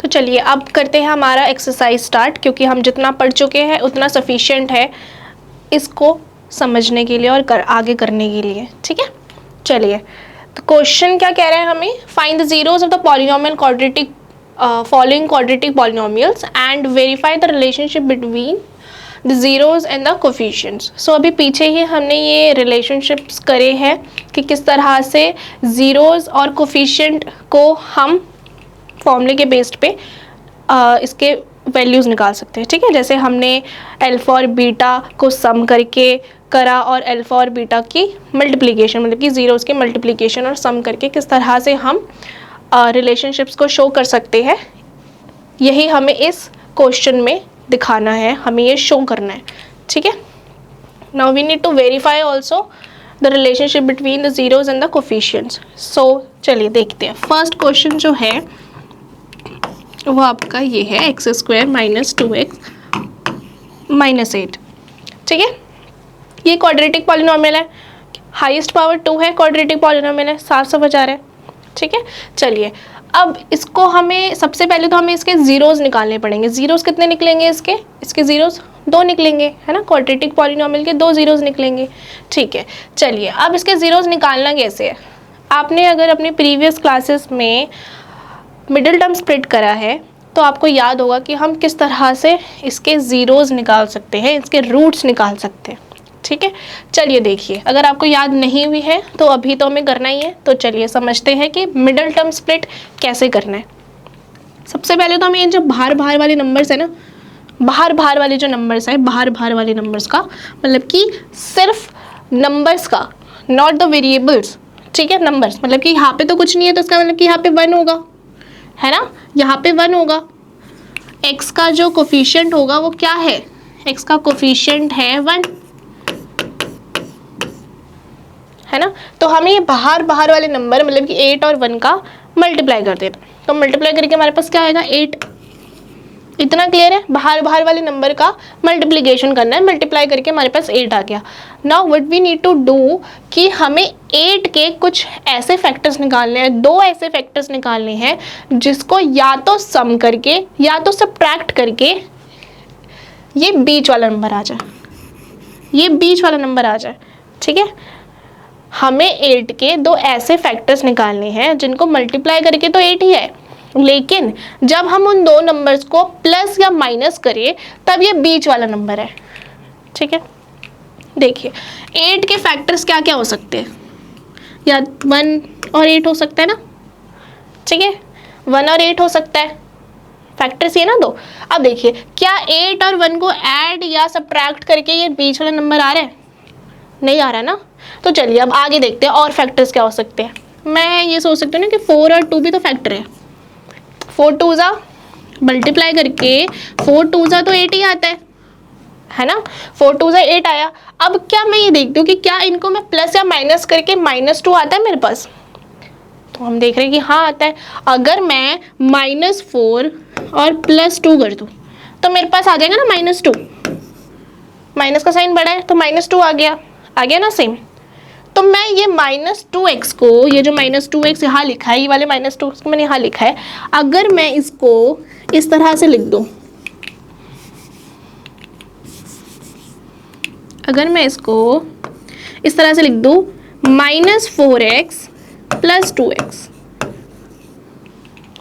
तो चलिए अब करते हैं हमारा एक्सरसाइज स्टार्ट, क्योंकि हम जितना पढ़ चुके हैं उतना सफिशिएंट है इसको समझने के लिए और आगे करने के लिए। ठीक है, चलिए तो क्वेश्चन क्या कह रहा है हमें, find the zeros of the polynomial quadratic following quadratic polynomials and verify the relationship between the zeros and the coefficients. So अभी पीछे ही हमने ये रिलेशनशिप्स करे हैं कि किस तरह से जीरोस और कोफिशिएंट को हम फॉर्मूले के बेस्ड पे इसके वैल्यूज़ निकाल सकते हैं। ठीक है, जैसे हमने अल्फा और बीटा को सम करके करा और अल्फा और बीटा की मल्टीप्लिकेशन, मतलब कि जीरोस की मल्टीप्लिकेशन और सम करके किस तरह से हम रिलेशनशिप्स को शो कर सकते हैं, यही हमें इस क्वेश्चन में दिखाना है, हमें ये शो करना है। ठीक है, now we need to verify also the relationship between the zeros and the coefficients. So चलिए देखते हैं। फर्स्ट क्वेश्चन जो है वो आपका ये है x square minus 2x minus 8। ठीक है, ये क्वाड्रेटिक पॉलिनोमियल है, हाईएस्ट पावर 2 है, क्वाड्रेटिक पॉलिनोमियल है, साफ समझ आ रहा है। ठीक है, चलिए अब इसको हमें सबसे पहले तो हमें इसके ज़ीरोज़ निकालने पड़ेंगे। ज़ीरोज़ कितने निकलेंगे इसके ज़ीरोज़ 2 निकलेंगे, है ना, क्वाड्रेटिक पॉलिनोमियल के 2 ज़ीरोज़ निकलेंगे। ठीक है, चलिए अब इसके ज़ीरोज़ निकालना कैसे है। आपने अगर अपनी प्रीवियस क्लासेस में मिडिल टर्म स्प्लिट करा है तो आपको याद होगा कि हम किस तरह से इसके ज़ीरोज़ निकाल सकते हैं, इसके रूट्स निकाल सकते हैं। ठीक है, चलिए देखिए, अगर आपको याद नहीं हुई है तो अभी तो हमें करना ही है। तो चलिए समझते हैं कि मिडिल टर्म स्प्लिट कैसे करना है। सबसे पहले तो हमें ये जो बाहर बाहर वाले नंबर्स है ना, बाहर बाहर वाले जो नंबर्स हैं, बाहर बाहर वाले नंबर्स का मतलब कि सिर्फ नंबर्स का, नॉट द वेरिएबल्स। ठीक है, नंबर्स मतलब कि यहाँ पे तो कुछ नहीं है तो इसका मतलब कि यहाँ पे 1 होगा, है ना, यहाँ पे 1 होगा। x का जो कोफिशिएंट होगा वो क्या है, x का कोफिशिएंट है 1, है ना। तो हमें ये बाहर बाहर वाले नंबर मतलब कि 8 और 1 का मल्टीप्लाई कर देना, तो मल्टीप्लाई करके हमारे पास क्या आएगा 8। इतना क्लियर है, बाहर बाहर वाले नंबर का मल्टीप्लिकेशन करना है, मल्टीप्लाई करके हमारे पास 8 आ गया। Now what we need to do कि हमें 8 के कुछ ऐसे फैक्टर्स निकालने हैं, 2 ऐसे फैक्टर्स निकालने हैं जिसको या तो सम करके या तो सब्ट्रैक्ट करके ये बीच वाला नंबर आ जाए, ये बीच वाला नंबर आ जाए। ठीक है, हमें 8 के 2 ऐसे फैक्टर्स निकालने हैं जिनको मल्टीप्लाई करके तो 8 ही है, लेकिन जब हम उन 2 नंबर्स को प्लस या माइनस करें तब ये बीच वाला नंबर है। ठीक है, देखिए 8 के फैक्टर्स क्या क्या हो सकते हैं, या 1 और 8 हो सकता है ना। ठीक है, 1 और 8 हो सकता है, फैक्टर्स ये ना 2। अब देखिए क्या 8 और 1 को ऐड या सब्ट्रैक्ट करके ये बीच वाला नंबर आ रहा है, नहीं आ रहा है ना। तो चलिए अब आगे देखते हैं और फैक्टर्स क्या हो सकते हैं। मैं ये सोच सकती हूँ ना कि 4 और 2 भी तो फैक्टर है, 4 2 जा मल्टीप्लाई करके 4 2 जा तो 8 ही आता है ना, 4 2 जा 8 आया। अब क्या मैं ये देखती हूँ कि क्या इनको मैं प्लस या माइनस करके -2 आता है मेरे पास, तो हम देख रहे हैं कि हाँ आता है। अगर मैं -4 और +2 कर दूँ तो मेरे पास आ जाएगा ना -2, माइनस का साइन बड़ा है तो -2 आ गया ना सेम। तो मैं ये -2x को, ये जो -2x यहाँ लिखा है, ये वाले -2x को मैंने यहाँ लिखा है, अगर मैं इसको इस तरह से लिख दूँ, अगर मैं इसको इस तरह से लिख दूँ -4x + 2x,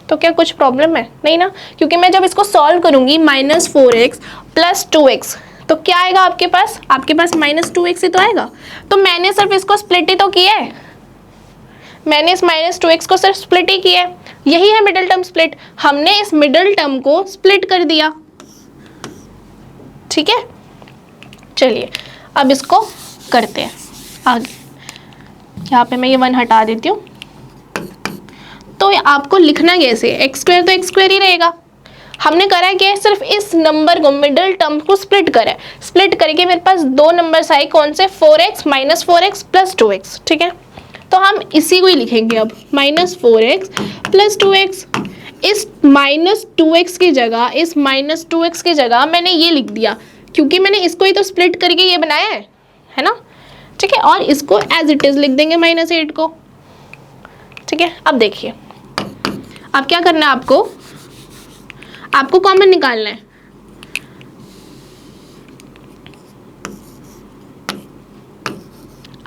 तो क्या कुछ प्रॉब्लम है, नहीं ना, क्योंकि मैं जब इसको सॉल्व करूँगी -4x + 2x तो क्या आएगा आपके पास -2x ही तो आएगा। तो मैंने सिर्फ इसको स्प्लिट ही तो किया है, मैंने इस -2x को सिर्फ स्प्लिट ही किया है, यही है मिडिल टर्म स्प्लिट। हमने इस मिडिल टर्म को स्प्लिट कर दिया। ठीक है, चलिए अब इसको करते हैं आगे। यहाँ पे मैं ये 1 हटा देती हूँ। तो आपको लिखना कैसे, x² तो x² ही रहेगा। हमने करा है कि सिर्फ इस नंबर को, मिडिल टर्म को स्प्लिट करा है, स्प्लिट करके मेरे पास 2 नंबर्स आए, कौन से, 4x -4x + 2x। ठीक है, तो हम इसी को ही लिखेंगे अब, -4x + 2x। इस -2x की जगह, इस -2x की जगह मैंने ये लिख दिया, क्योंकि मैंने इसको ही तो स्प्लिट करके ये बनाया है ना। ठीक है, और इसको एज इट इज़ लिख देंगे -8 को। ठीक है, अब देखिए अब क्या करना है आपको, आपको कॉमन निकालना है।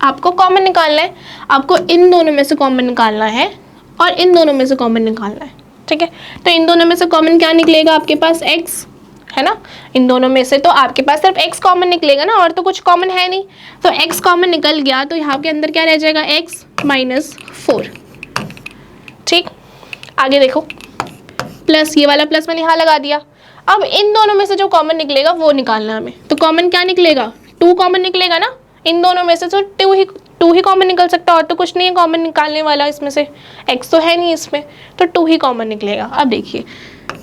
आपको कॉमन निकालना है, आपको इन दोनों में से कॉमन निकालना है और इन दोनों में से कॉमन निकालना है, ठीक है। तो इन दोनों में से कॉमन क्या निकलेगा आपके पास, x, है ना। इन दोनों में से तो आपके पास सिर्फ x कॉमन निकलेगा ना, और तो कुछ कॉमन है नहीं। तो x कॉमन निकल गया तो यहाँ के अंदर क्या रह जाएगा, x माइनस 4, ठीक। आगे देखो, प्लस, ये वाला प्लस मैंने यहाँ लगा दिया। अब इन दोनों में से जो कॉमन निकलेगा वो निकालना हमें। तो कॉमन क्या निकलेगा, 2 कॉमन निकलेगा ना इन दोनों में से, तो 2 ही कॉमन निकल सकता है, और तो कुछ नहीं है कॉमन निकालने वाला इसमें से, x तो है नहीं इसमें, तो 2 ही कॉमन निकलेगा। अब देखिए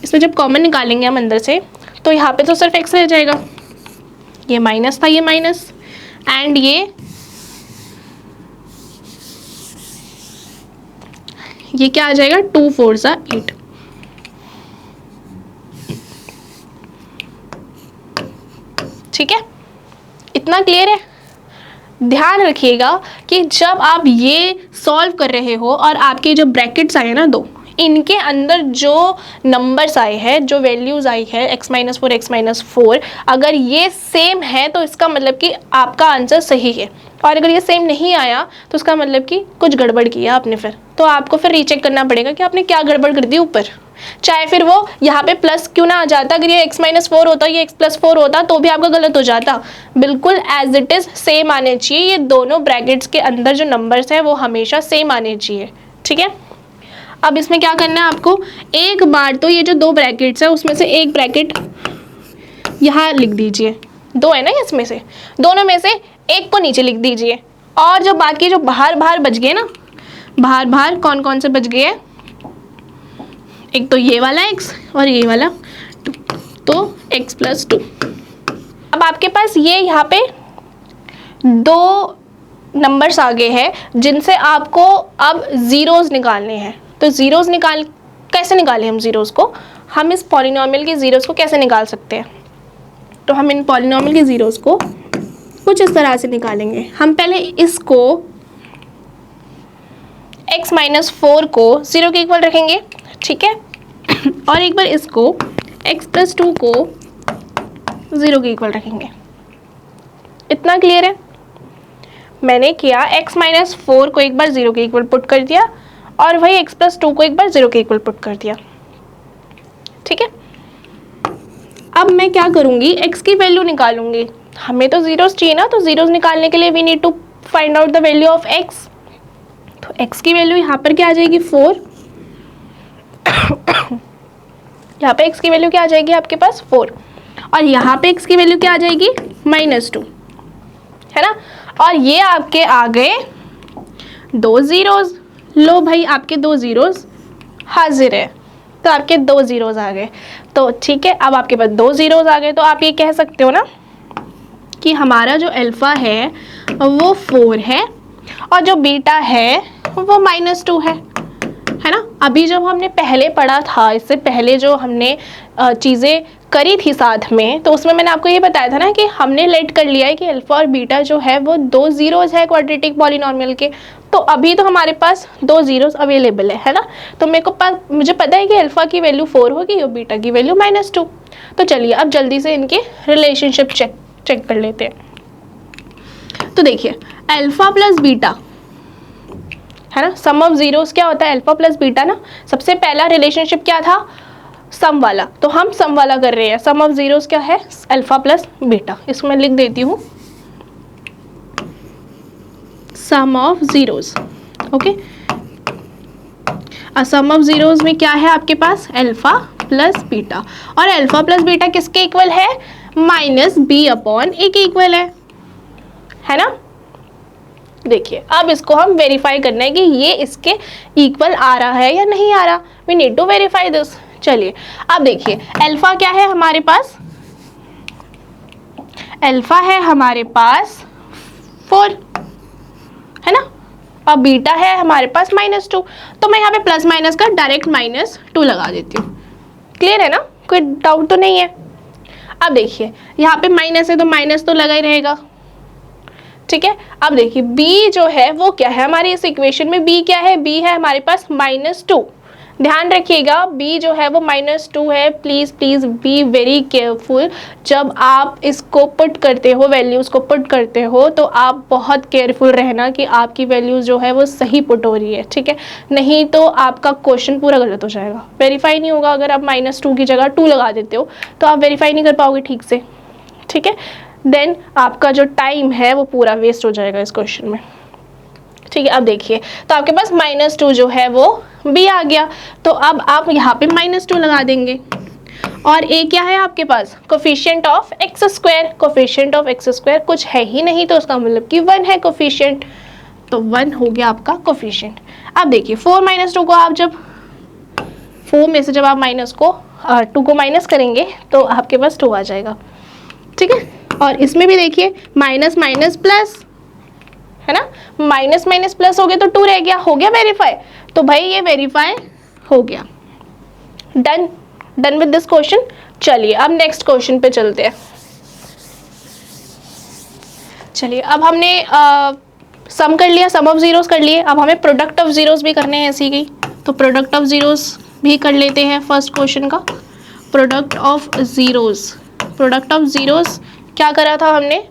इसमें जब कॉमन निकालेंगे हम अंदर से, तो यहाँ पे तो सिर्फ x रह जाएगा, ये माइनस था, ये माइनस, एंड ये क्या आ जाएगा, 2 4 सा 8। ठीक है, इतना क्लियर है। ध्यान रखिएगा कि जब आप ये सॉल्व कर रहे हो और आपके जो ब्रैकेट्स आए ना 2, इनके अंदर जो नंबर्स आए हैं, जो वैल्यूज आई है x माइनस 4, x माइनस 4, अगर ये सेम है तो इसका मतलब कि आपका आंसर सही है, और अगर ये सेम नहीं आया तो उसका मतलब कि कुछ गड़बड़ किया आपने, फिर तो आपको फिर रीचेक करना पड़ेगा कि आपने क्या गड़बड़ कर दी ऊपर। चाहे फिर वो यहाँ पे प्लस क्यों ना आ जाता, अगर ये x माइनस 4 होता, ये x प्लस 4 होता, तो भी आपका गलत हो जाता। बिल्कुल एज इट इज सेम आने चाहिए, ये दोनों ब्रैकेट्स के अंदर जो नंबर्स हैं वो हमेशा सेम आने चाहिए, ठीक है। अब इसमें क्या करना है आपको, एक बार तो ये जो 2 ब्रैकेट्स है उसमें से एक ब्रैकेट यहाँ लिख दीजिए, 2 है ना इसमें से, दोनों में से एक को नीचे लिख दीजिए, और जो बाकी जो बाहर बाहर बच गए ना, बाहर बाहर कौन कौन से बच गए हैं, एक तो ये वाला x और ये वाला 2, तो x प्लस 2। अब आपके पास ये यहाँ पे 2 नंबर्स आ गए हैं जिनसे आपको अब ज़ीरोज़ निकालने हैं। तो ज़ीरोज़ कैसे निकालें हम ज़ीरोज़ को, हम इस पॉलिनॉमियल के ज़ीरोज़ को कैसे निकाल सकते हैं। तो हम इन पॉलिनॉमियल के ज़ीरोज़ को कुछ इस तरह से निकालेंगे। हम पहले इसको x माइनस 4 को 0 के इक्वल रखेंगे, ठीक है, और एक बार इसको x प्लस 2 को 0 के इक्वल रखेंगे। इतना क्लियर है। मैंने किया x माइनस 4 को एक बार 0 के इक्वल पुट कर दिया, और वही x प्लस 2 को एक बार 0 के इक्वल पुट कर दिया, ठीक है। अब मैं क्या करूँगी, x की वैल्यू निकालूंगी। हमें तो ज़ीरोज़ चाहिए ना, तो ज़ीरोज़ निकालने के लिए we need to find out the value of x। तो x की वैल्यू यहाँ पर क्या आ जाएगी, 4। यहाँ पे x की वैल्यू क्या आ जाएगी आपके पास, 4, और यहाँ पे x की वैल्यू क्या आ जाएगी, -2, है ना। और ये आपके आ गए 2 ज़ीरोज़। लो भाई, आपके 2 ज़ीरोज़ हाजिर है, तो आपके 2 ज़ीरोज़ आ गए। तो ठीक है, अब आपके पास 2 ज़ीरोज़ आ गए, तो आप ये कह सकते हो ना कि हमारा जो अल्फ़ा है वो 4 है, और जो बीटा है वो -2 है ना। अभी जब हमने पहले पढ़ा था, इससे पहले जो हमने चीज़ें करी थी साथ में, तो उसमें मैंने आपको ये बताया था ना कि हमने लेट कर लिया है कि अल्फ़ा और बीटा जो है वो 2 ज़ीरोज़ है क्वाड्रेटिक पॉलिनॉमियल के। तो अभी तो हमारे पास 2 ज़ीरोज़ अवेलेबल है ना। तो मुझे पता है कि अल्फ़ा की वैल्यू 4 होगी और बीटा की वैल्यू -2। तो चलिए अब जल्दी से इनके रिलेशनशिप चेक कर लेते हैं। तो देखिए, अल्फ़ा प्लस बीटा, है ना, सम ऑफ ज़ीरोज़ क्या होता है, अल्फ़ा प्लस बीटा ना। सबसे पहला रिलेशनशिप क्या था, सम वाला, तो हम सम वाला कर रहे हैं। सम ऑफ ज़ीरोज़ क्या है, अल्फ़ा प्लस बीटा। इसको मैं लिख देती हूँ, sum of zeros, okay. Sum of zeros में क्या है आपके पास, अल्फ़ा प्लस बीटा, और अल्फ़ा प्लस बीटा किसके इक्वल है, -b/a के इक्वल है ना। देखिए, अब इसको हम वेरीफाई करना है कि ये इसके इक्वल आ रहा है या नहीं आ रहा। We need to verify this. चलिए अब देखिए, अल्फ़ा क्या है हमारे पास, अल्फ़ा है हमारे पास 4, है ना, और बीटा है हमारे पास -2। तो मैं यहाँ पे प्लस माइनस का डायरेक्ट -2 लगा देती हूँ। क्लियर है ना, कोई डाउट तो नहीं है। अब देखिए, यहाँ पे माइनस है तो माइनस तो लगा ही रहेगा, ठीक है। अब देखिए, b जो है वो क्या है हमारी इस इक्वेशन में, b क्या है, b है हमारे पास -2, ध्यान रखिएगा b जो है वो -2 है। Please please be very careful. जब आप इसको पुट करते हो, वैल्यूज़ को पुट करते हो, तो आप बहुत केयरफुल रहना कि आपकी वैल्यूज़ जो है वो सही पुट हो रही है, ठीक है। नहीं तो आपका क्वेश्चन पूरा गलत हो जाएगा, वेरीफाई नहीं होगा। अगर आप -2 की जगह 2 लगा देते हो तो आप वेरीफाई नहीं कर पाओगे ठीक से, ठीक है। देन आपका जो टाइम है वो पूरा वेस्ट हो जाएगा इस क्वेश्चन में, ठीक है। अब देखिए, तो आपके पास -2 जो है वो b आ गया, तो अब आप यहाँ पे -2 लगा देंगे। और a क्या है आपके पास? Coefficient of x square. Coefficient of x square कुछ है ही नहीं, तो उसका मतलब कि 1 है कोफिशिएंट, तो 1 हो गया आपका कोफिशिएंट। अब देखिए 4 - 2 को आप जब 4 में से जब आप टू को माइनस करेंगे तो आपके पास 2 आ जाएगा, ठीक है। और इसमें भी देखिए माइनस माइनस प्लस है ना, माइनस माइनस प्लस हो गया तो 2 रह गया, हो गया वेरीफाई। तो भाई ये वेरीफाई हो गया। Done, done with this question. चलिए अब नेक्स्ट क्वेश्चन पे चलते हैं। चलिए अब हमने सम कर लिया, सम ऑफ जीरोस कर लिए, अब हमें प्रोडक्ट ऑफ जीरोस भी करने हैं इसी की। तो प्रोडक्ट ऑफ जीरोस भी कर लेते हैं फर्स्ट क्वेश्चन का। Product of zeros, product of zeros क्या करा था हमने?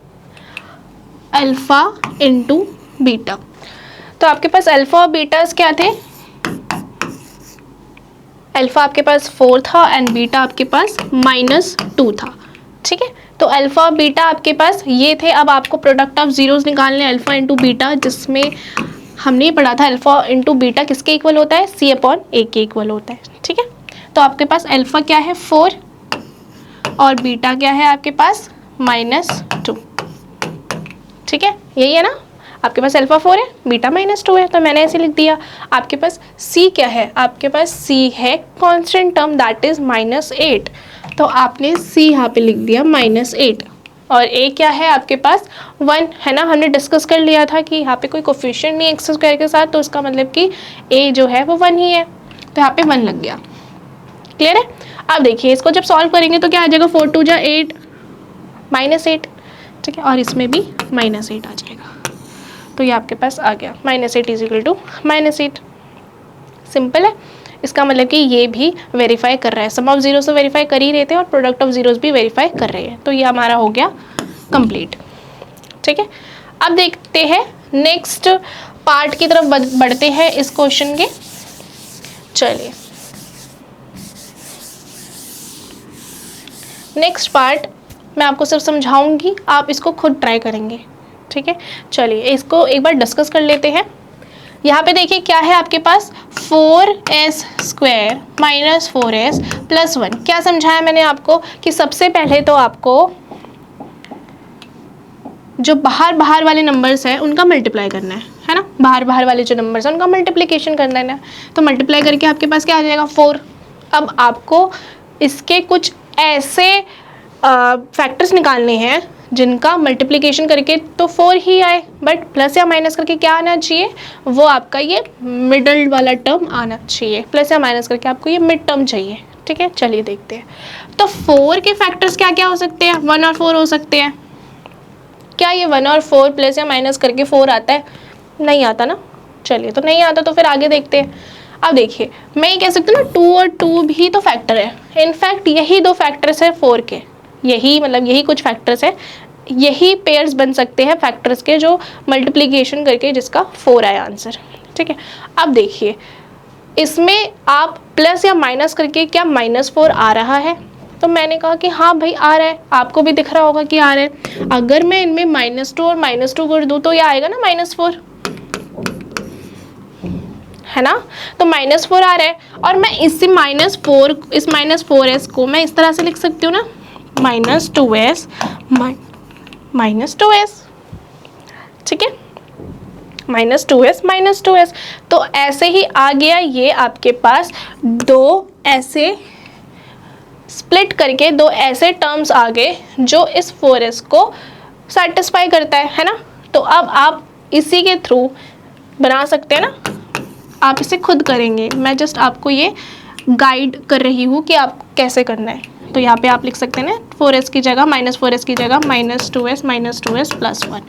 Alpha into beta. तो आपके पास अल्फा और बीटास क्या थे? अल्फा आपके पास 4 था एंड बीटा आपके पास -2 था, ठीक है। तो अल्फा और बीटा आपके पास ये थे। अब आपको प्रोडक्ट ऑफ जीरोस निकालने, अल्फा इंटू बीटा, जिसमें हमने पढ़ा था अल्फा इंटू बीटा किसके इक्वल होता है? c/a के इक्वल होता है, ठीक है। तो आपके पास अल्फा क्या है? 4 और बीटा क्या है आपके पास? -2, ठीक है। यही है ना, आपके पास अल्फा 4 है, बीटा -2 है, तो मैंने ऐसे लिख दिया। आपके पास c क्या है? आपके पास c है कांस्टेंट टर्म, दैट इज -8, तो आपने c यहाँ पे लिख दिया -8। और a क्या है आपके पास? 1 है ना, हमने डिस्कस कर लिया था कि यहाँ पे कोई कोफिशिएंट नहीं एक्स स्क्वायर के साथ, तो उसका मतलब कि a जो है वो 1 ही है, तो यहाँ पे 1 लग गया। क्लियर है? अब देखिए इसको जब सॉल्व करेंगे तो क्या आ जाएगा? 4 × 2 = 8, -8, ठीक है। और इसमें भी -8 आ जाएगा, तो ये आपके पास आ गया -8 = -8। सिंपल है। इसका मतलब कि ये भी वेरीफाई कर रहा है, सम ऑफ जीरोस तो वेरीफाई कर ही रहे थे और प्रोडक्ट ऑफ जीरोस भी वेरीफाई कर रहे हैं, तो ये हमारा हो गया कंप्लीट, ठीक है। अब देखते हैं नेक्स्ट पार्ट की तरफ बढ़ते हैं इस क्वेश्चन के। चलिए नेक्स्ट पार्ट मैं आपको सिर्फ समझाऊंगी, आप इसको खुद ट्राई करेंगे, ठीक है। चलिए इसको एक बार डिस्कस कर लेते हैं। यहाँ पे देखिए क्या है आपके पास? 4s² - 4s + 1। क्या समझाया मैंने आपको कि सबसे पहले तो आपको जो बाहर वाले नंबर्स हैं उनका मल्टीप्लाई करना है ना, बाहर वाले जो नंबर्स हैं उनका मल्टीप्लिकेशन करना है ना। तो मल्टीप्लाई करके आपके पास क्या आ जाएगा? 4। अब आपको इसके कुछ ऐसे फैक्टर्स निकालने हैं जिनका मल्टीप्लिकेशन करके तो 4 ही आए, बट प्लस या माइनस करके क्या आना चाहिए? वो आपका ये मिडल वाला टर्म आना चाहिए। प्लस या माइनस करके आपको ये मिड टर्म चाहिए, ठीक है। चलिए देखते हैं। तो 4 के फैक्टर्स क्या क्या हो सकते हैं? 1 और 4 हो सकते हैं। क्या ये 1 और 4 प्लस या माइनस करके 4 आता है? नहीं आता ना। चलिए, तो नहीं आता तो फिर आगे देखते हैं। अब देखिए मैं ये कह सकती हूँ ना, 2 और 2 भी तो फैक्टर है। इनफैक्ट यही 2 फैक्टर्स है 4 के, यही कुछ फैक्टर्स है, यही पेयर्स बन सकते हैं फैक्टर्स के जो मल्टीप्लिकेशन करके जिसका 4 आया आंसर, ठीक है। अब देखिए इसमें आप प्लस या माइनस करके क्या -4 आ रहा है? तो मैंने कहा कि हाँ भाई आ रहा है, आपको भी दिख रहा होगा कि आ रहा है। अगर मैं इनमें -2 और -2 कर दूँ तो ये आएगा ना -4, है ना। तो -4 आ रहा है और मैं इससे -4s को मैं इस तरह से लिख सकती हूँ ना, -2s -2s, ठीक है, -2s। तो ऐसे ही आ गया ये आपके पास 2 ऐसे स्प्लिट करके 2 ऐसे टर्म्स आ गए जो इस 4s को सेटिस्फाई करता है ना। तो अब आप इसी के थ्रू बना सकते हैं ना, आप इसे खुद करेंगे, मैं जस्ट आपको ये गाइड कर रही हूँ कि आप कैसे करना है। तो यहाँ पे आप लिख सकते हैं ना, 4s की जगह -4s की जगह -2s + 1।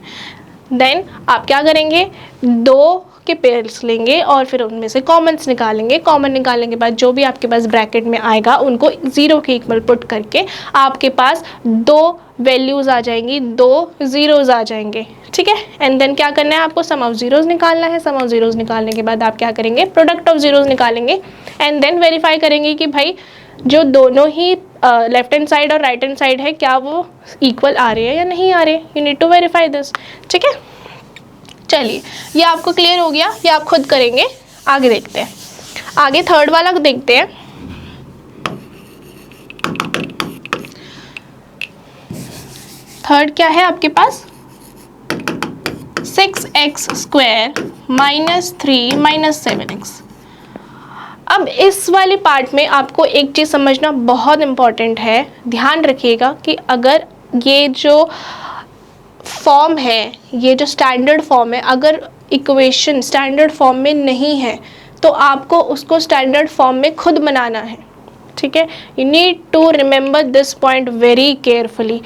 देन आप क्या करेंगे, 2 के पेयर्स लेंगे और फिर उनमें से कॉमन्स निकालेंगे। कॉमन निकालने के बाद जो भी आपके पास ब्रैकेट में आएगा उनको 0 के इक्वल पुट करके आपके पास 2 वैल्यूज़ आ जाएंगी, 2 ज़ीरोज़ आ जाएंगे, ठीक है। एंड देन क्या करना है, आपको सम ऑफ ज़ीरोज़ निकालना है। सम ऑफ ज़ीरोज़ निकालने के बाद आप क्या करेंगे, प्रोडक्ट ऑफ ज़ीरोज़ निकालेंगे एंड देन वेरीफाई करेंगे कि भाई जो दोनों ही लेफ्ट हैंड साइड और राइट हैंड साइड है क्या वो इक्वल आ रहे हैं या नहीं आ रहे। You need to verify this, ठीक है। चलिए ये आपको क्लियर हो गया, ये आप खुद करेंगे। आगे देखते हैं, आगे थर्ड वाला देखते हैं। थर्ड क्या है आपके पास, 6x² माइनस 3 माइनस 7x। अब इस वाले पार्ट में आपको एक चीज़ समझना बहुत इम्पॉर्टेंट है, ध्यान रखिएगा कि अगर ये जो फॉर्म है, ये जो स्टैंडर्ड फॉर्म है, अगर इक्वेशन स्टैंडर्ड फॉर्म में नहीं है तो आपको उसको स्टैंडर्ड फॉर्म में खुद बनाना है, ठीक है। You need to remember this point very carefully,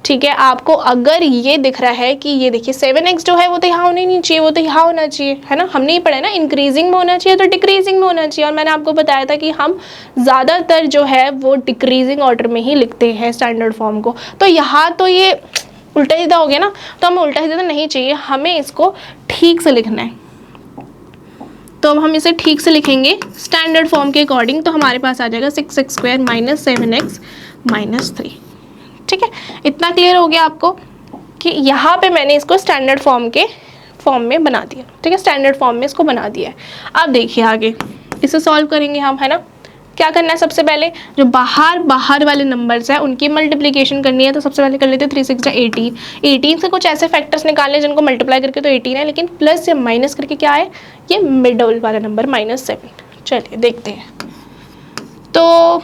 ठीक है। आपको अगर ये दिख रहा है कि ये देखिए 7x जो है वो तो यहाँ होना ही नहीं चाहिए, वो तो यहाँ होना चाहिए, है ना। हमने ये पढ़ा है ना, इंक्रीजिंग में होना चाहिए तो डिक्रीजिंग में होना चाहिए। और मैंने आपको बताया था कि हम ज़्यादातर जो है वो डिक्रीजिंग ऑर्डर में ही लिखते हैं स्टैंडर्ड फॉर्म को। तो यहाँ तो ये उल्टा सीधा हो गया ना, तो हमें उल्टा सीधा नहीं चाहिए, हमें इसको ठीक से लिखना है। तो अब हम इसे ठीक से लिखेंगे स्टैंडर्ड फॉर्म के अकॉर्डिंग, तो हमारे पास आ जाएगा 6x² माइनस 7x माइनस 3, ठीक है। इतना क्लियर हो गया आपको कि यहाँ पे मैंने इसको स्टैंडर्ड फॉर्म में बना दिया, ठीक है। स्टैंडर्ड फॉर्म में इसको बना दिया है। अब देखिए आगे इसे सॉल्व करेंगे हम, है ना। क्या करना है, सबसे पहले जो बाहर वाले नंबर्स हैं उनकी मल्टीप्लिकेशन करनी है। तो सबसे पहले कर लेते हैं 3 6 18। 18 से कुछ ऐसे फैक्टर्स निकालने जिनको मल्टीप्लाई करके तो 18 है, लेकिन प्लस या माइनस करके क्या है, ये मिडल वाला नंबर -7। चलिए देखते हैं, तो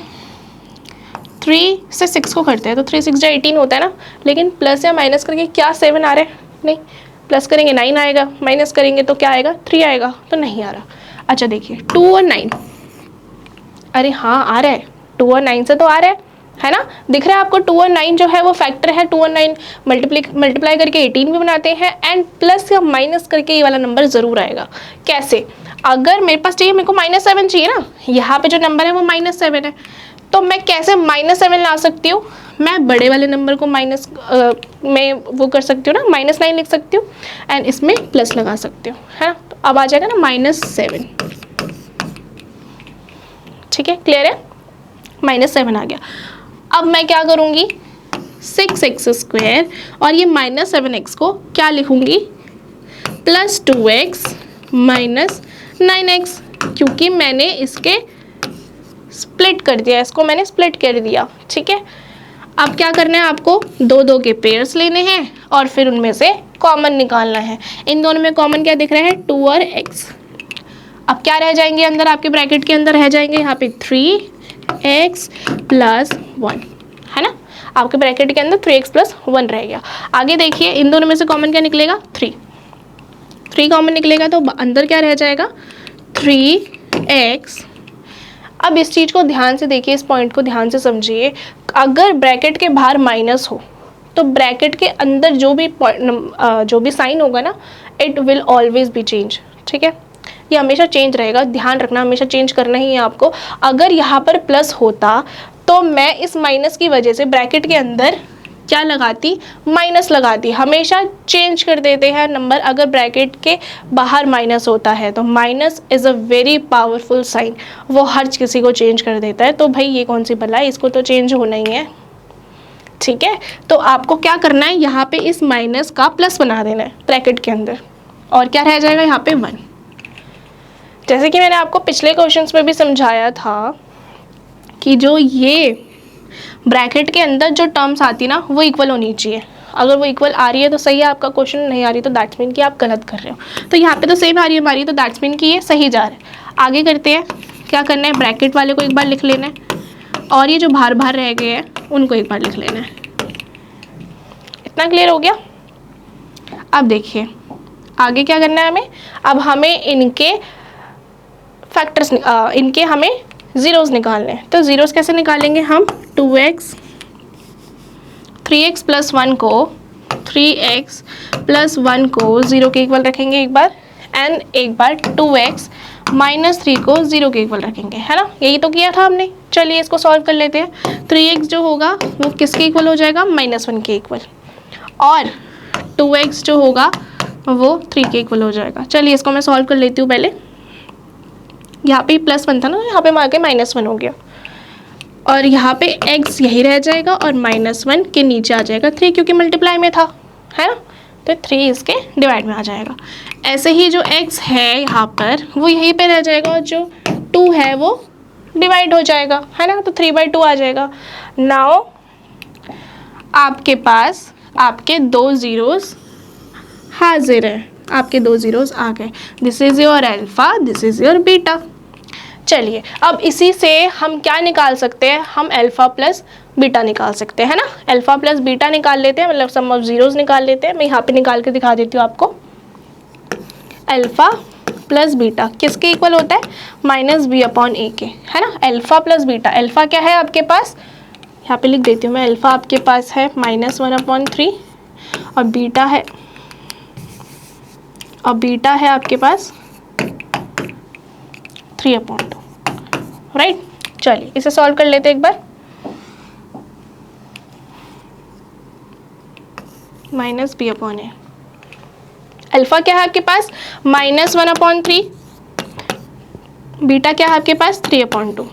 3 से 6 को करते हैं, तो 3 6 18 होता है ना, लेकिन प्लस या माइनस करके क्या 7 आ रहा है, नहीं। प्लस करेंगे 9 आएगा, माइनस करेंगे तो क्या आएगा, 3 आएगा, तो नहीं आ रहा। अच्छा देखिए 2 और 9, अरे हाँ आ रहा है, 2 और 9 से तो आ रहा है ना, दिख रहा है आपको। 2 और 9 जो है वो फैक्टर है, 2 और 9 मल्टीप्लाई करके 18 भी बनाते हैं, एंड प्लस या माइनस करके ये वाला नंबर ज़रूर आएगा। कैसे, अगर मेरे पास चाहिए, मेरे को -7 चाहिए ना, यहाँ पे जो नंबर है वो -7 है, तो मैं कैसे -7 ला सकती हूँ, मैं बड़े वाले नंबर को माइनस में वो कर सकती हूँ ना, -9 लिख सकती हूँ एंड इसमें प्लस लगा सकती हूँ, है ना। तो अब आ जाएगा ना -7, ठीक है, क्लियर है, -7 आ गया। अब मैं क्या करूँगी, 6x² और ये -7x को क्या लिखूँगी, +2x माइनस 9x, क्योंकि मैंने इसके स्प्लिट कर दिया, इसको मैंने स्प्लिट कर दिया, ठीक है। अब क्या करना है, आपको 2 के पेयर्स लेने हैं और फिर उनमें से कॉमन निकालना है। इन दोनों में कॉमन क्या दिख रहा है, 2 और x। अब क्या रह जाएंगे अंदर, आपके ब्रैकेट के अंदर रह जाएंगे यहाँ पे 3x + 1, है ना। आपके ब्रैकेट के अंदर 3x + 1 रह गया। आगे देखिए इन दोनों में से कॉमन क्या निकलेगा, 3 कॉमन निकलेगा, तो अंदर क्या रह जाएगा, 3x। अब इस चीज़ को ध्यान से देखिए, इस पॉइंट को ध्यान से समझिए। अगर ब्रैकेट के बाहर माइनस हो तो ब्रैकेट के अंदर जो भी साइन होगा ना, it will always be change, ठीक है। ये हमेशा चेंज रहेगा, ध्यान रखना, हमेशा चेंज करना ही है आपको। अगर यहाँ पर प्लस होता तो मैं इस माइनस की वजह से ब्रैकेट के अंदर क्या लगाती, माइनस लगाती। हमेशा चेंज कर देते हैं नंबर अगर ब्रैकेट के बाहर माइनस होता है, तो minus is a very powerful sign, वो हर किसी को चेंज कर देता है। तो भाई ये कौन सी बला है, इसको तो चेंज होना ही है, ठीक है। तो आपको क्या करना है, यहाँ पे इस माइनस का प्लस बना देना है ब्रैकेट के अंदर, और क्या रह जाएगा यहाँ पे 1। जैसे कि मैंने आपको पिछले क्वेश्चंस में भी समझाया था कि जो ये ब्रैकेट के अंदर जो टर्म्स आती ना वो इक्वल होनी चाहिए। अगर वो इक्वल आ रही है तो सही है आपका क्वेश्चन, नहीं आ रही तो दैट्स मीन कि आप गलत कर रहे हो। तो यहाँ पे तो सेम आ रही है हमारी, तो दैट्स मीन कि ये सही जा रहा है। आगे करते हैं, क्या करना है, ब्रैकेट वाले को एक बार लिख लेना है और ये जो बाहर रह गए हैं उनको एक बार लिख लेना है। इतना क्लियर हो गया। अब देखिए आगे क्या करना है हमें, अब हमें इनके फैक्टर्स, इनके हमें ज़ीरोज़ निकालने हैं। तो ज़ीरोज़ कैसे निकालेंगे हम, 2x 3x + 1 को 3x प्लस 1 को 0 के इक्वल रखेंगे एक बार, एंड एक बार 2x माइनस 3 को 0 के इक्वल रखेंगे, है ना। यही तो किया था हमने। चलिए इसको सॉल्व कर लेते हैं। 3x जो होगा वो किसके इक्वल हो जाएगा, -1 के इक्वल, और 2x जो होगा वो 3 के इक्वल हो जाएगा। चलिए इसको मैं सॉल्व कर लेती हूँ पहले। यहाँ पे +1 था ना, यहाँ पे मार के -1 हो गया, और यहाँ पे x यही रह जाएगा और -1 के नीचे आ जाएगा 3, क्योंकि मल्टीप्लाई में था, है ना, तो 3 इसके डिवाइड में आ जाएगा। ऐसे ही जो x है यहाँ पर वो यहीं पे रह जाएगा, और जो 2 है वो डिवाइड हो जाएगा, है ना, तो 3/2 आ जाएगा। नाउ आपके पास आपके 2 ज़ीरोज़ हाजिर है, आपके 2 ज़ीरोज़ आ गए। This is your alpha, this is your beta. चलिए अब इसी से हम क्या निकाल सकते हैं, हम अल्फ़ा प्लस बीटा निकाल सकते हैं, है ना। अल्फ़ा प्लस बीटा निकाल लेते हैं, मतलब सम ऑफ ज़ीरोज़ निकाल लेते हैं। मैं यहाँ पे निकाल के दिखा देती हूँ आपको। अल्फ़ा प्लस बीटा किसके इक्वल होता है, -b/a के, है ना। अल्फ़ा प्लस बीटा, अल्फ़ा क्या है आपके पास, यहाँ पे लिख देती हूँ मैं, अल्फ़ा आपके पास है -1/3, और बीटा है आपके पास 3/2, राइट। चलिए इसे सॉल्व कर लेते हैं एक बार। -b/a, अल्फ़ा क्या है आपके पास -1/3, बीटा क्या है आपके पास 3/2,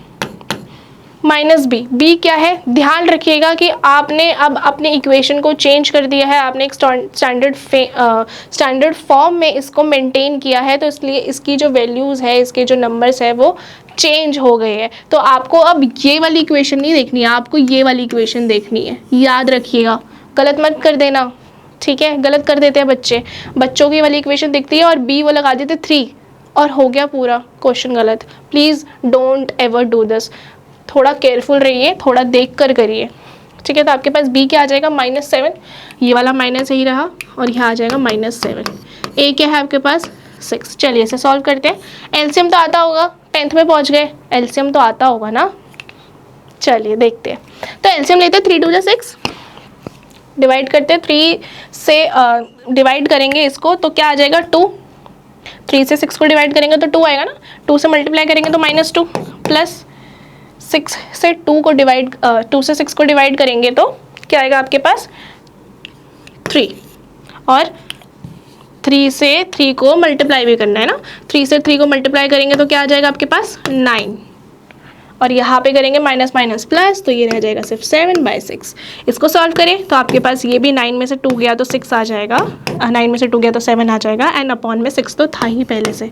-b क्या है, ध्यान रखिएगा कि आपने अब अपने इक्वेशन को चेंज कर दिया है, आपने एक स्टैंडर्ड फॉर्म में इसको मेंटेन किया है, तो इसलिए इसकी जो वैल्यूज़ है, इसके जो नंबर्स है वो चेंज हो गए हैं। तो आपको अब ये वाली इक्वेशन नहीं देखनी है, आपको ये वाली इक्वेशन देखनी है, याद रखिएगा, गलत मत कर देना, ठीक है। गलत कर देते हैं बच्चों की वाली इक्वेशन दिखती है और b वो लगा देते 3 और हो गया पूरा क्वेश्चन गलत। Please don't ever do this, थोड़ा केयरफुल रहिए, थोड़ा देख कर करिए, ठीक है। तो आपके पास b क्या आ जाएगा -7, ये वाला माइनस यही रहा, और यहाँ आ जाएगा -7। a क्या है आपके पास 6। चलिए इसे सॉल्व करते हैं। एलसीएम तो आता होगा, 10th में पहुँच गए, एलसीएम तो आता होगा ना। चलिए देखते हैं, तो एलसीएम लेते हैं, 3 2 6, डिवाइड करते हैं, 3 से डिवाइड करेंगे इसको तो क्या आ जाएगा 2, 3 से 6 को डिवाइड करेंगे तो 2 आएगा ना, 2 से मल्टीप्लाई करेंगे तो -2, प्लस 6 से 2 से 6 को डिवाइड करेंगे तो क्या आएगा आपके पास 3, और 3 से 3 को मल्टीप्लाई भी करना है ना, 3 से 3 को मल्टीप्लाई करेंगे तो क्या आ जाएगा आपके पास 9, और यहाँ पे करेंगे माइनस माइनस प्लस, तो ये रह जाएगा सिर्फ 7/6। इसको सॉल्व करें तो आपके पास ये भी 9 में से 2 गया तो 6 आ जाएगा, 9 में से 2 गया तो 7 आ जाएगा, एंड अपॉन में 6 तो था ही पहले से।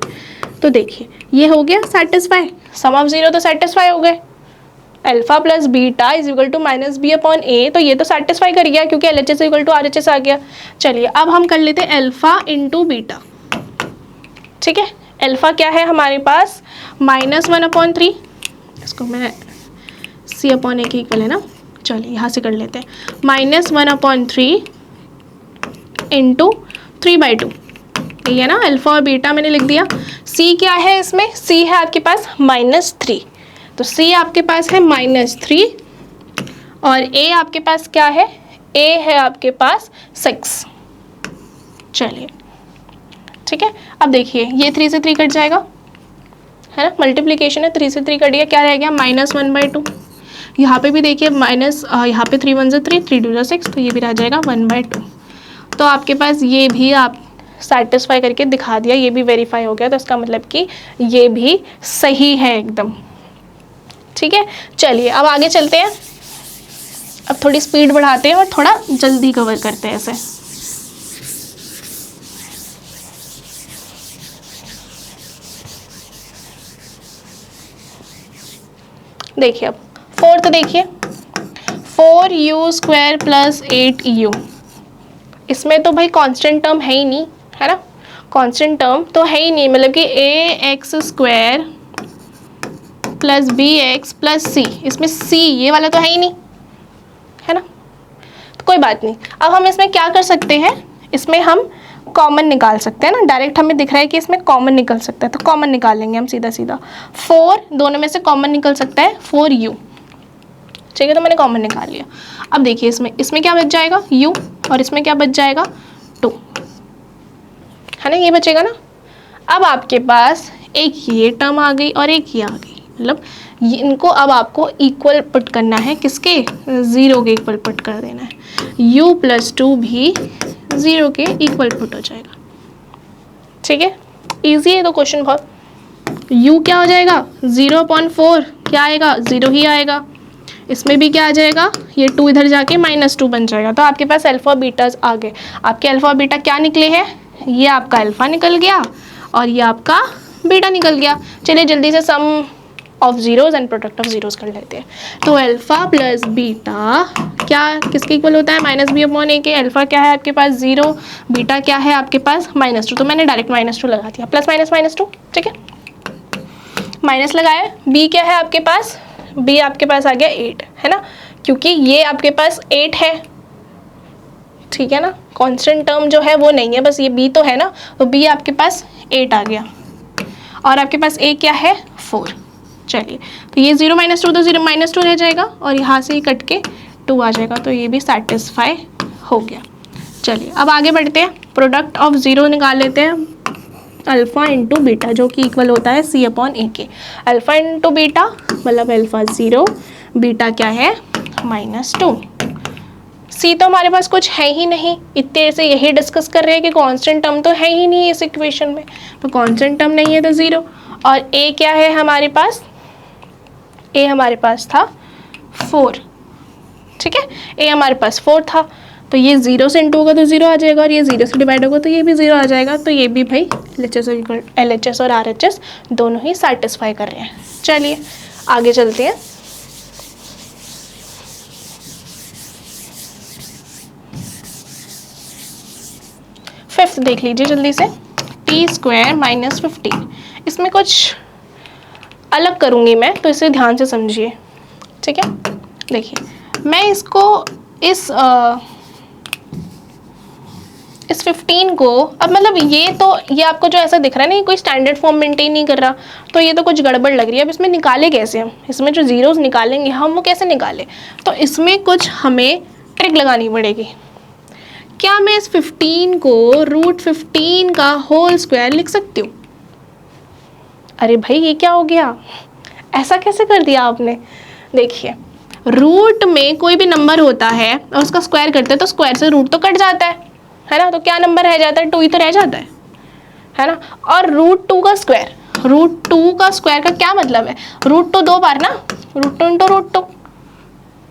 तो देखिए ये हो गया सेटिस्फाई, सम ऑफ 0 तो सेटिस्फाई हो गए। Alpha plus beta is equal to -b/a, तो ये तो सेटिस्फाई कर गया क्योंकि LHS इक्वल टू RHS आ गया। चलिए अब हम कर लेते हैं अल्फा इंटू बीटा, ठीक है। अल्फा क्या है हमारे पास -1/3, इसको मैं c/a के इक्वल है ना, चलिए यहाँ से कर लेते हैं, -1/3 इंटू 3/2, यही है ना। अल्फा और बीटा मैंने लिख दिया। c क्या है इसमें, c है आपके पास -3, तो c आपके पास है -3, और a आपके पास क्या है, a है आपके पास 6। चलिए ठीक है, अब देखिए ये 3 से 3 कट जाएगा, है ना, मल्टीप्लिकेशन है, 3 से 3 कट गया, क्या रह गया -1/2। यहाँ पे भी देखिए माइनस, यहाँ पे 3 1 ज़ा 3, 3 2 ज़ा 6, तो ये भी रह जाएगा 1/2। तो आपके पास ये भी आप सेटिस्फाई करके दिखा दिया, ये भी वेरीफाई हो गया, तो इसका मतलब कि ये भी सही है एकदम, ठीक है। चलिए अब आगे चलते हैं, अब थोड़ी स्पीड बढ़ाते हैं और थोड़ा जल्दी कवर करते हैं ऐसे। देखिए अब फोर्थ देखिए, 4u² + 8u, इसमें तो भाई कांस्टेंट टर्म है ही नहीं, है ना, कांस्टेंट टर्म तो है ही नहीं, मतलब कि ax² + bx + c, इसमें c ये वाला तो है ही नहीं, है ना, तो कोई बात नहीं। अब हम इसमें क्या कर सकते हैं, इसमें हम कॉमन निकाल सकते हैं ना, डायरेक्ट हमें दिख रहा है कि इसमें कॉमन निकल सकता है, तो कॉमन निकाल लेंगे हम सीधा सीधा। 4 दोनों में से कॉमन निकल सकता है, 4u, ठीक है, तो मैंने कॉमन निकाल लिया। अब देखिए इसमें क्या बच जाएगा u, और इसमें क्या बच जाएगा 2, है ना, ये बचेगा ना। अब आपके पास एक ये टर्म आ गई और एक ये आ गई, मतलब इनको अब आपको इक्वल पुट करना है, किसके 0 के इक्वल पुट कर देना है। u + 2 भी 0 के इक्वल पुट हो जाएगा, ठीक है, इजी है तो क्वेश्चन बहुत। u क्या हो जाएगा 0/4, क्या आएगा 0 ही आएगा। इसमें भी क्या आ जाएगा, ये 2 इधर जाके -2 बन जाएगा। तो आपके पास अल्फा बीटाज आ गए। आपके अल्फा बीटा क्या निकले हैं, ये आपका अल्फा निकल गया और ये आपका बीटा निकल गया। चलिए जल्दी से sum of zeros and product of zeros कर लेते हैं। तो अल्फा प्लस बीटा क्या किसके इक्वल होता है, -b/a के। अल्फा क्या है आपके पास 0, बीटा क्या है आपके पास -2, तो मैंने डायरेक्ट -2 लगा दिया, प्लस माइनस -2, ठीक है, माइनस लगाया। b क्या है आपके पास, b आपके पास आ गया 8, है ना, क्योंकि ये आपके पास 8 है, ठीक है ना, कांस्टेंट टर्म जो है वो नहीं है, बस ये b तो है ना, तो b आपके पास 8 आ गया और आपके पास a क्या है 4। चलिए तो ये 0 - 2 तो 0 -2 रह जाएगा और यहाँ से ही कट के 2 आ जाएगा, तो ये भी सेटिस्फाई हो गया। चलिए अब आगे बढ़ते हैं, प्रोडक्ट ऑफ ज़ीरो निकाल लेते हैं, अल्फ़ा इंटू बीटा जो कि इक्वल होता है c/a के। अल्फ़ा इंटू बीटा मतलब अल्फ़ा 0, बीटा क्या है -2। c तो हमारे पास कुछ है ही नहीं, इतने देर से यही डिस्कस कर रहे हैं कि कांस्टेंट टर्म तो है ही नहीं इस इक्वेशन में, तो कांस्टेंट टर्म नहीं है तो 0। और a क्या है हमारे पास, a हमारे पास था 4, ठीक है, a हमारे पास 4 था, तो ये 0 से इंटू होगा तो 0 आ जाएगा और ये 0 से डिवाइड होगा तो ये भी 0 आ जाएगा। तो ये भी भाई LHS और RHS दोनों ही सेटिस्फाई कर रहे हैं। चलिए आगे चलते हैं। फिफ्थ देख लीजिए जल्दी से, t² - 15। इसमें कुछ अलग करूँगी मैं, तो इसे ध्यान से समझिए, ठीक है। देखिए मैं इसको इस 15 को, अब मतलब ये आपको जो ऐसा दिख रहा है ना, ये कोई स्टैंडर्ड फॉर्म मेंटेन नहीं कर रहा, तो ये तो कुछ गड़बड़ लग रही है। अब इसमें निकाले कैसे हम, इसमें जो जीरोस निकालेंगे हम वो कैसे निकालें, तो इसमें कुछ हमें ट्रिक लगानी पड़ेगी। क्या मैं इस 15 को √15 का होल स्क्वायर लिख सकती हूँ? अरे भाई ये क्या हो गया, ऐसा कैसे कर दिया आपने। देखिए रूट में कोई भी नंबर होता है और उसका स्क्वायर करते हैं तो स्क्वायर से रूट तो कट जाता है ना, तो क्या नंबर रह जाता है, 2 ही तो रह जाता है ना। और √2 का स्क्वायर का क्या मतलब है, √2 2 बार ना, √2 × √2,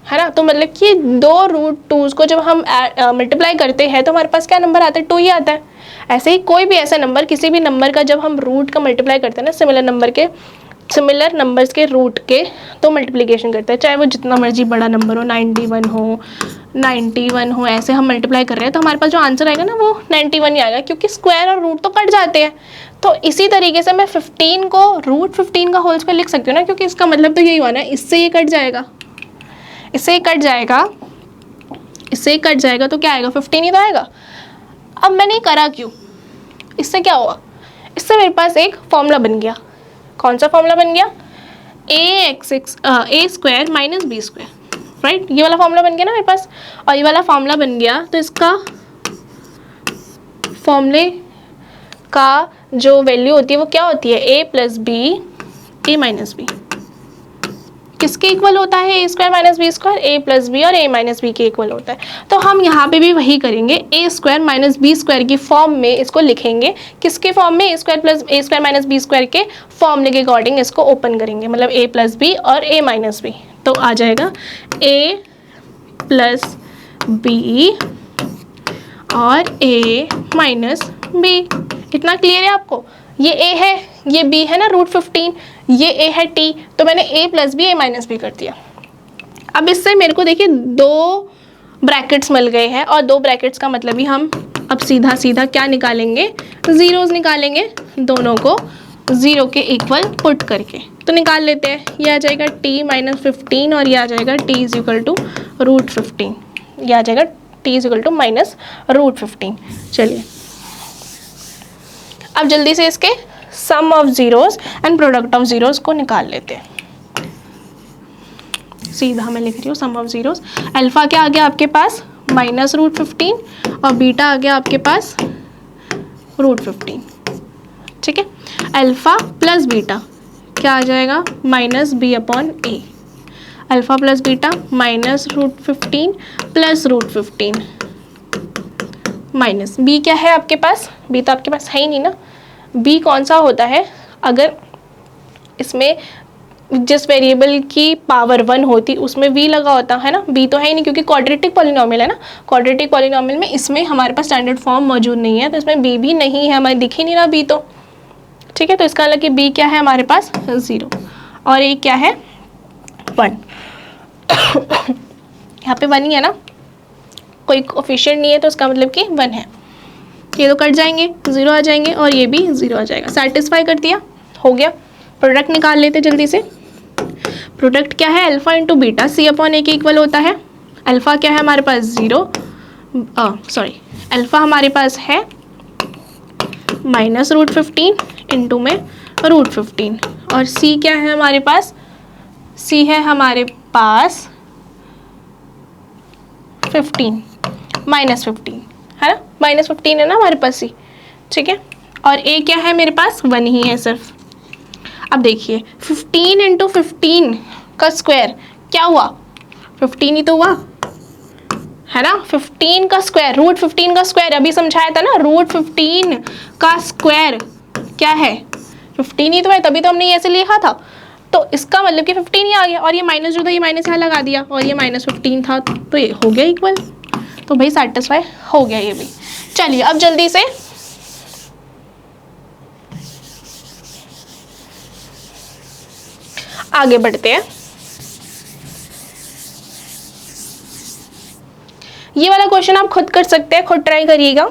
है ना। तो मतलब कि 2 √2 को जब हम मल्टीप्लाई करते हैं तो हमारे पास क्या नंबर आता है, 2 ही आता है। ऐसे ही कोई भी ऐसा नंबर, किसी भी नंबर का जब हम रूट का मल्टीप्लाई करते हैं ना, सिमिलर नंबर्स के रूट के तो मल्टीप्लिकेशन करते हैं, चाहे वो जितना मर्जी बड़ा नंबर हो, 91 हो, ऐसे हम मल्टीप्लाई कर रहे हैं तो हमारे पास जो आंसर आएगा ना वो 91 ही आएगा, क्योंकि स्क्वायर और रूट तो कट जाते हैं। तो इसी तरीके से मैं 15 को √15 का होल स्क्वायर लिख सकती हूँ ना, क्योंकि इसका मतलब तो यही हुआ ना, इससे ये कट जाएगा, इससे कट जाएगा तो क्या आएगा, 15 ही तो आएगा। अब मैंने करा क्यों, इससे क्या हुआ, इससे मेरे पास एक फॉर्मूला बन गया। कौन सा फॉर्मूला बन गया, a² - b², राइट, ये वाला फॉर्मूला बन गया ना मेरे पास। और ये वाला फॉर्मूला बन गया तो इसका फॉर्मूले का जो वैल्यू होती है वो क्या होती है, a + b a - b किसके इक्वल होता है, a² - b², a + b और a - b के इक्वल होता है। तो हम यहाँ पे भी वही करेंगे, a² - b² की फॉर्म में इसको लिखेंगे। किसके फॉर्म में, a² - b² के फॉर्मूले के अकॉर्डिंग इसको ओपन करेंगे, मतलब a + b और a - b, तो आ जाएगा a + b और a - b। इतना क्लियर है आपको, ये a है, ये b है ना √15, ये a है t, तो मैंने a + b a - b कर दिया। अब इससे मेरे को देखिए 2 ब्रैकेट्स मिल गए हैं, और 2 ब्रैकेट्स का मतलब ही हम अब सीधा क्या निकालेंगे, ज़ीरोज़ निकालेंगे, दोनों को 0 के इक्वल पुट करके। तो निकाल लेते हैं, ये आ जाएगा t - 15 और ये आ जाएगा t = √15, ये आ जाएगा t = -√15। चलिए अब जल्दी से इसके sum of zeros and product of zeros को निकाल लेते हैं। सीधा मैं लिख रही हूँ सम ऑफ जीरोस। अल्फा क्या आ गया आपके पास -√15 और बीटा आ गया आपके पास √15। ठीक है, अल्फा प्लस बीटा क्या आ जाएगा -b/a। Alpha plus beta -√15 plus √15 minus b क्या है आपके पास, b तो आपके पास है ही नहीं ना। b कौन सा होता है, अगर इसमें जिस वेरिएबल की पावर 1 होती उसमें v लगा होता है ना, b तो है ही नहीं क्योंकि क्वाड्रेटिक पॉलिनोमियल है ना। क्वाड्रेटिक पॉलिनोमियल में इसमें हमारे पास स्टैंडर्ड फॉर्म मौजूद नहीं है, तो इसमें b भी नहीं है, हमें दिख ही नहीं रहा b तो। ठीक है, तो इसका मतलब कि b क्या है हमारे पास 0 और a क्या है 1। यहाँ पे 1 ही है ना, कोई कोफिशिएंट नहीं है, तो इसका मतलब कि 1 है। ये तो कट जाएंगे, 0 आ जाएंगे और ये भी 0 आ जाएगा। सेटिस्फाई कर दिया, हो गया। प्रोडक्ट निकाल लेते जल्दी से। प्रोडक्ट क्या है, अल्फा इंटू बीटा c/a के इक्वल होता है। अल्फा क्या है हमारे पास 0, अल्फा हमारे पास है -√15 इंटू में √15 और c क्या है हमारे पास, c है हमारे पास 15 -15 है ना, -15 है ना हमारे पास c। ठीक है, और a क्या है मेरे पास 1 ही है सिर्फ। अब देखिए 15 इंटू 15 का स्क्वायर क्या हुआ, 15 ही तो हुआ है ना। 15 का स्क्वायर √15 का स्क्वायर अभी समझाया था ना, √15 का स्क्वायर क्या है 15 ही तो है, तभी तो हमने ऐसे लिखा था। तो इसका मतलब कि 15 ही आ गया और ये माइनस जो था ये माइनस यहाँ लगा दिया और ये -15 था, तो ये हो गया इक्वल। तो भाई सेटिस्फाई हो गया ये भी। चलिए अब जल्दी से आगे बढ़ते हैं। ये वाला क्वेश्चन आप खुद कर सकते हैं, खुद ट्राई करिएगा।